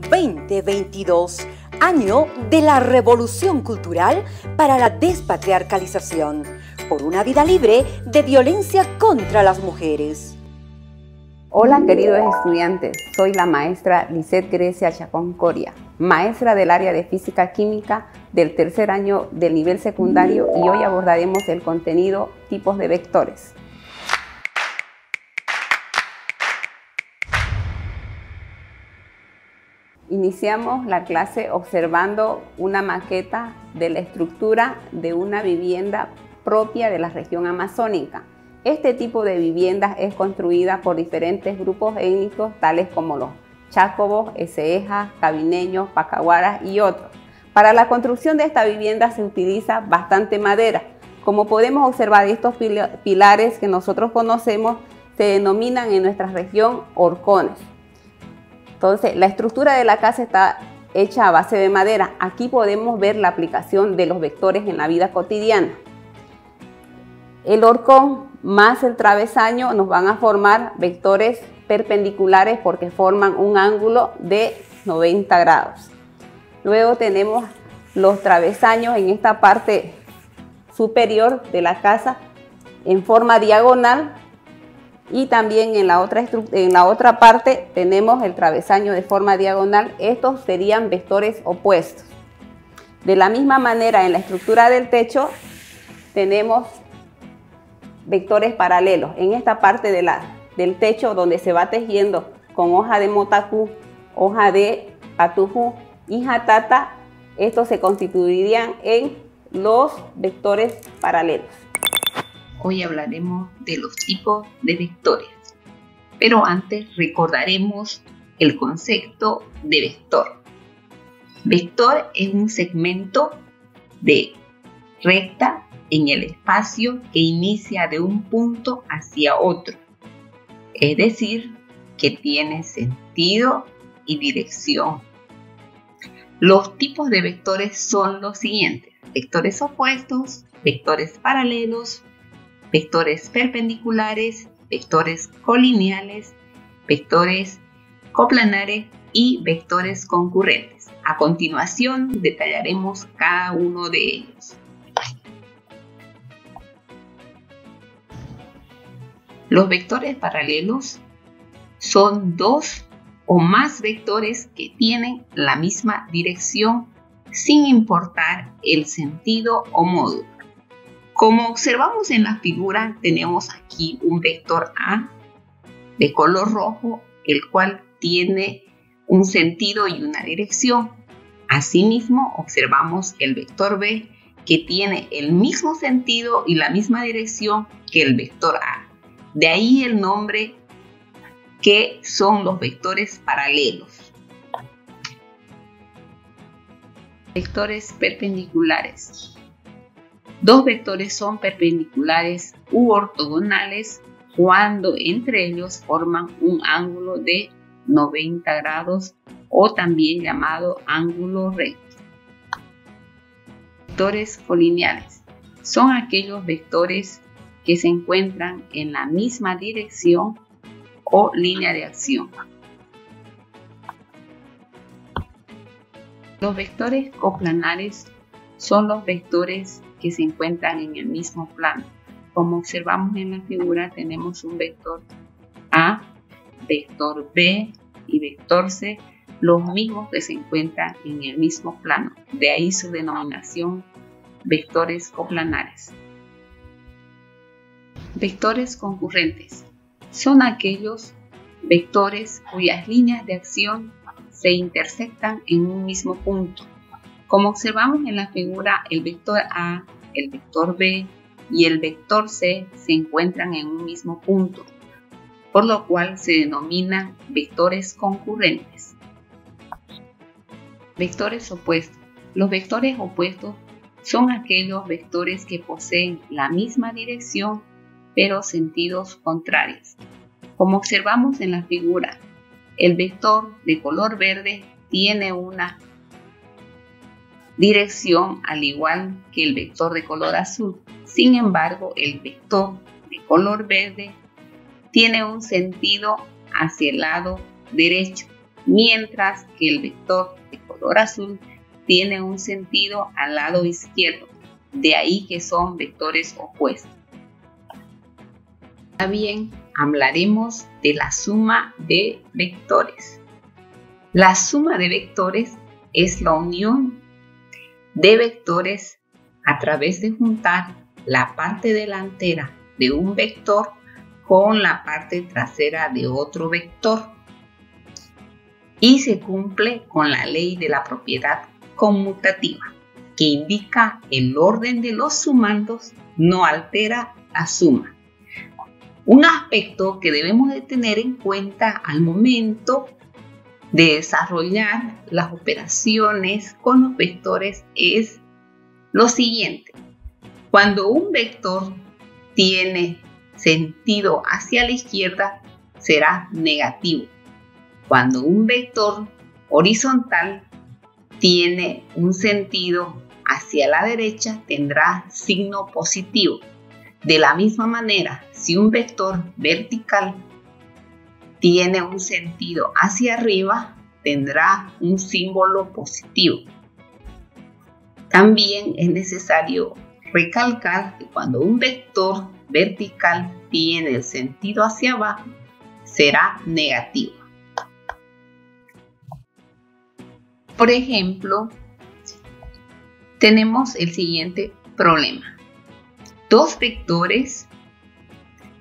2022, año de la revolución cultural para la despatriarcalización, por una vida libre de violencia contra las mujeres. Hola queridos estudiantes, soy la maestra Lisette Grecia Chacón Coria, maestra del área de Física Química del tercer año del nivel secundario, y hoy abordaremos el contenido tipos de vectores. Iniciamos la clase observando una maqueta de la estructura de una vivienda propia de la región amazónica. Este tipo de viviendas es construida por diferentes grupos étnicos tales como los Chacobos, Esejas, Cabineños, Pacaguaras y otros. Para la construcción de esta vivienda se utiliza bastante madera. Como podemos observar, estos pilares que nosotros conocemos se denominan en nuestra región horcones. Entonces, la estructura de la casa está hecha a base de madera. Aquí podemos ver la aplicación de los vectores en la vida cotidiana. El horcón más el travesaño nos van a formar vectores perpendiculares porque forman un ángulo de 90 grados. Luego tenemos los travesaños en esta parte superior de la casa en forma diagonal, y también en la otra parte tenemos el travesaño de forma diagonal. Estos serían vectores opuestos. De la misma manera, en la estructura del techo tenemos vectores paralelos. En esta parte del techo donde se va tejiendo con hoja de motacú, hoja de patujú y jatata, estos se constituirían en los vectores paralelos. Hoy hablaremos de los tipos de vectores, pero antes recordaremos el concepto de vector. Vector es un segmento de recta en el espacio que inicia de un punto hacia otro, es decir, que tiene sentido y dirección. Los tipos de vectores son los siguientes: vectores opuestos, vectores paralelos, vectores perpendiculares, vectores colineales, vectores coplanares y vectores concurrentes. A continuación detallaremos cada uno de ellos. Los vectores paralelos son dos o más vectores que tienen la misma dirección sin importar el sentido o módulo. Como observamos en la figura, tenemos aquí un vector A de color rojo, el cual tiene un sentido y una dirección. Asimismo, observamos el vector B, que tiene el mismo sentido y la misma dirección que el vector A. De ahí el nombre, que son los vectores paralelos. Vectores perpendiculares. Dos vectores son perpendiculares u ortogonales cuando entre ellos forman un ángulo de 90 grados o también llamado ángulo recto. Vectores colineales son aquellos vectores que se encuentran en la misma dirección o línea de acción. Los vectores coplanares son los vectores que se encuentran en el mismo plano. Como observamos en la figura, tenemos un vector A, vector B y vector C, los mismos que se encuentran en el mismo plano. De ahí su denominación, vectores coplanares. Vectores concurrentes son aquellos vectores cuyas líneas de acción se intersectan en un mismo punto. Como observamos en la figura, el vector A, el vector B y el vector C se encuentran en un mismo punto, por lo cual se denominan vectores concurrentes. Vectores opuestos. Los vectores opuestos son aquellos vectores que poseen la misma dirección pero sentidos contrarios. Como observamos en la figura, el vector de color verde tiene una dirección al igual que el vector de color azul. Sin embargo, el vector de color verde tiene un sentido hacia el lado derecho, mientras que el vector de color azul tiene un sentido al lado izquierdo, de ahí que son vectores opuestos. Ahora bien, hablaremos de la suma de vectores. La suma de vectores es la unión de vectores a través de juntar la parte delantera de un vector con la parte trasera de otro vector. Y se cumple con la ley de la propiedad conmutativa, que indica el orden de los sumandos no altera la suma. Un aspecto que debemos de tener en cuenta al momento de desarrollar las operaciones con los vectores es lo siguiente. Cuando un vector tiene sentido hacia la izquierda, será negativo. Cuando un vector horizontal tiene un sentido hacia la derecha, tendrá signo positivo. De la misma manera, si un vector vertical tiene un sentido hacia arriba, tendrá un símbolo positivo. También es necesario recalcar que cuando un vector vertical tiene el sentido hacia abajo, será negativo. Por ejemplo, tenemos el siguiente problema. Dos vectores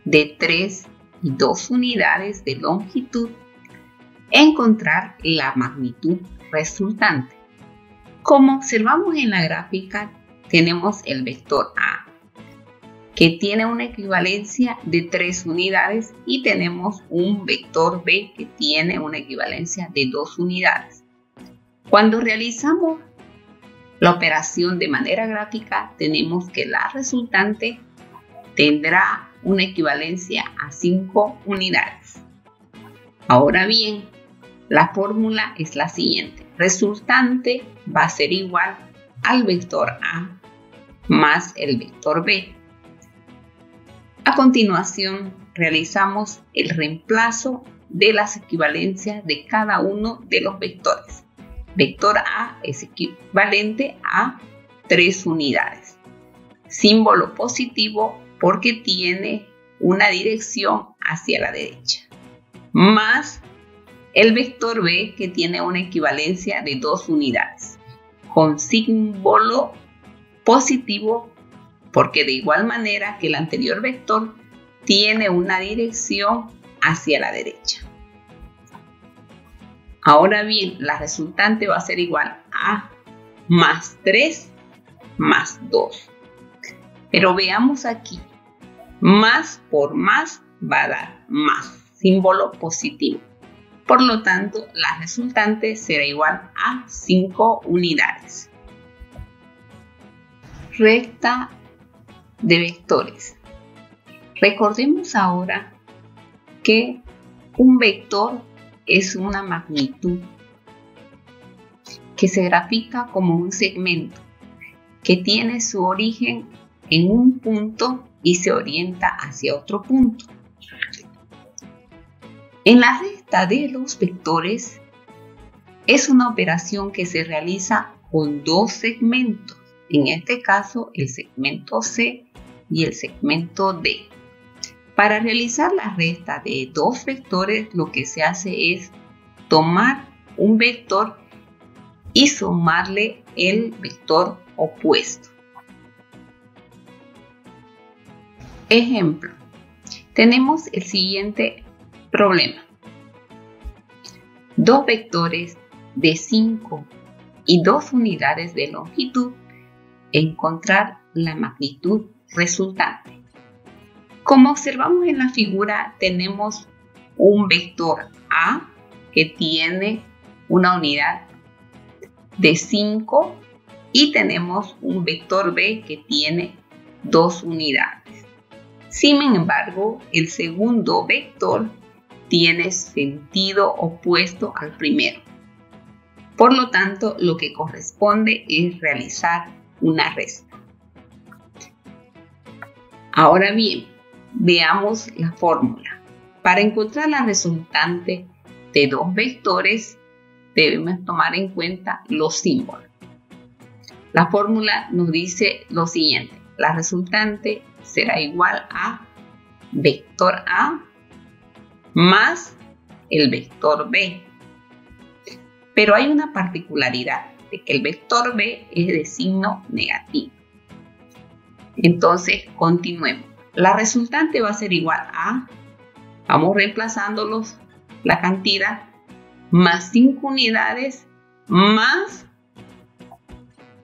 de 3 y 2 unidades de longitud, encontrar la magnitud resultante. Como observamos en la gráfica, tenemos el vector A, que tiene una equivalencia de 3 unidades, y tenemos un vector B que tiene una equivalencia de 2 unidades. Cuando realizamos la operación de manera gráfica, tenemos que la resultante tendrá una equivalencia a 5 unidades. Ahora bien, la fórmula es la siguiente. Resultante va a ser igual al vector A más el vector B. A continuación, realizamos el reemplazo de las equivalencias de cada uno de los vectores. Vector A es equivalente a 3 unidades. Símbolo positivo porque tiene una dirección hacia la derecha. Más el vector B, que tiene una equivalencia de 2 unidades. Con símbolo positivo porque de igual manera que el anterior vector tiene una dirección hacia la derecha. Ahora bien, la resultante va a ser igual a más 3 más 2. Pero veamos aquí, más por más va a dar más, símbolo positivo. Por lo tanto, la resultante será igual a 5 unidades. Recta de vectores. Recordemos ahora que un vector es una magnitud que se grafica como un segmento que tiene su origen en un punto y se orienta hacia otro punto. En la recta de los vectores es una operación que se realiza con dos segmentos, en este caso el segmento C y el segmento D. Para realizar la recta de dos vectores, lo que se hace es tomar un vector y sumarle el vector opuesto. Ejemplo, tenemos el siguiente problema. Dos vectores de 5 y 2 unidades de longitud, encontrar la magnitud resultante. Como observamos en la figura, tenemos un vector A que tiene una unidad de 5 y tenemos un vector B que tiene 2 unidades. Sin embargo, el segundo vector tiene sentido opuesto al primero. Por lo tanto, lo que corresponde es realizar una resta. Ahora bien, veamos la fórmula. Para encontrar la resultante, de dos vectores, debemos tomar en cuenta los símbolos. La fórmula nos dice lo siguiente: la resultante será igual a vector A más el vector B. Pero hay una particularidad, de que el vector B es de signo negativo. Entonces, continuemos. La resultante va a ser igual a, vamos reemplazándolos, la cantidad, más 5 unidades, más,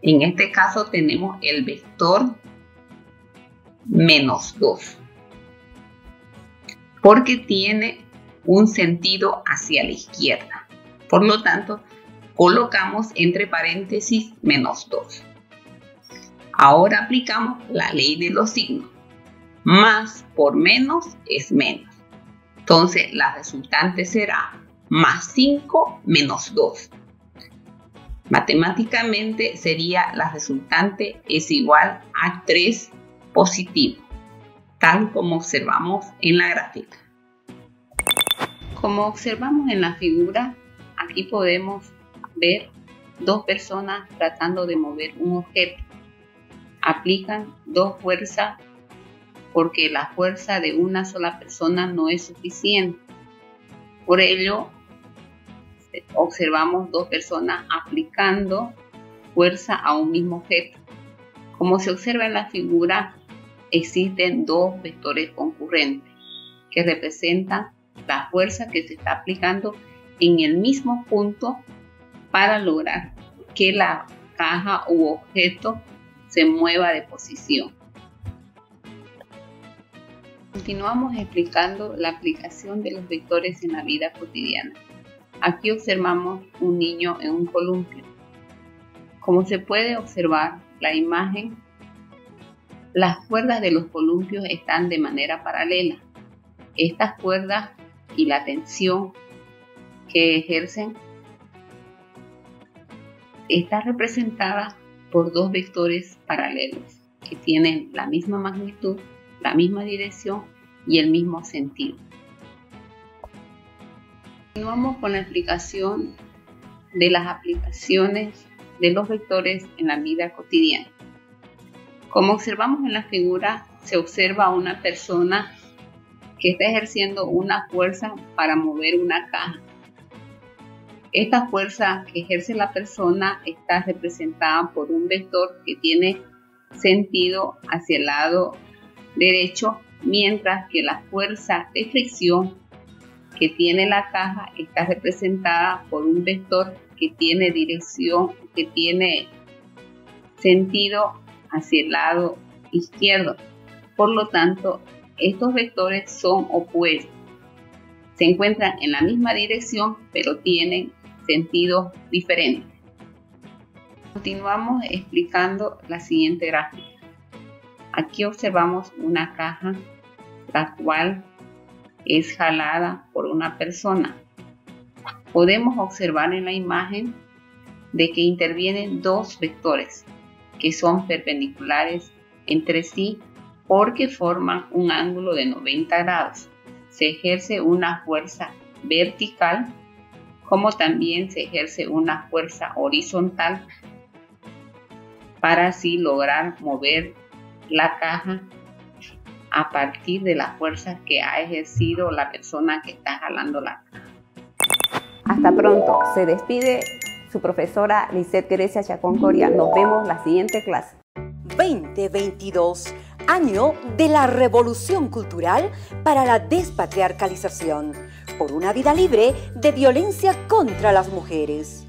en este caso tenemos el vector menos 2, porque tiene un sentido hacia la izquierda. Por lo tanto, colocamos entre paréntesis menos 2. Ahora aplicamos la ley de los signos. Más por menos es menos. Entonces, la resultante será más 5 menos 2. Matemáticamente sería la resultante es igual a 3 positivo, tal como observamos en la gráfica. Como observamos en la figura, aquí podemos ver dos personas tratando de mover un objeto. Aplican dos fuerzas porque la fuerza de una sola persona no es suficiente. Por ello, observamos dos personas aplicando fuerza a un mismo objeto. Como se observa en la figura, existen dos vectores concurrentes que representan la fuerza que se está aplicando en el mismo punto para lograr que la caja u objeto se mueva de posición. Continuamos explicando la aplicación de los vectores en la vida cotidiana. Aquí observamos un niño en un columpio. Como se puede observar la imagen, las cuerdas de los columpios están de manera paralela. Estas cuerdas y la tensión que ejercen está representada por dos vectores paralelos que tienen la misma magnitud, la misma dirección y el mismo sentido. Continuamos con la explicación de las aplicaciones de los vectores en la vida cotidiana. Como observamos en la figura, se observa a una persona que está ejerciendo una fuerza para mover una caja. Esta fuerza que ejerce la persona está representada por un vector que tiene sentido hacia el lado derecho, mientras que la fuerza de fricción que tiene la caja está representada por un vector que tiene dirección, que tiene sentido hacia el lado izquierdo. Por lo tanto, estos vectores son opuestos. Se encuentran en la misma dirección, pero tienen sentidos diferentes. Continuamos explicando la siguiente gráfica. Aquí observamos una caja, la cual es jalada por una persona. Podemos observar en la imagen de que intervienen dos vectores que son perpendiculares entre sí porque forman un ángulo de 90 grados. Se ejerce una fuerza vertical, como también se ejerce una fuerza horizontal para así lograr mover la caja a partir de la fuerza que ha ejercido la persona que está jalando la caja. Hasta pronto. Se despide su profesora Lisette Grecia Chacón Coria. Nos vemos la siguiente clase. 2022, año de la revolución cultural para la despatriarcalización, por una vida libre de violencia contra las mujeres.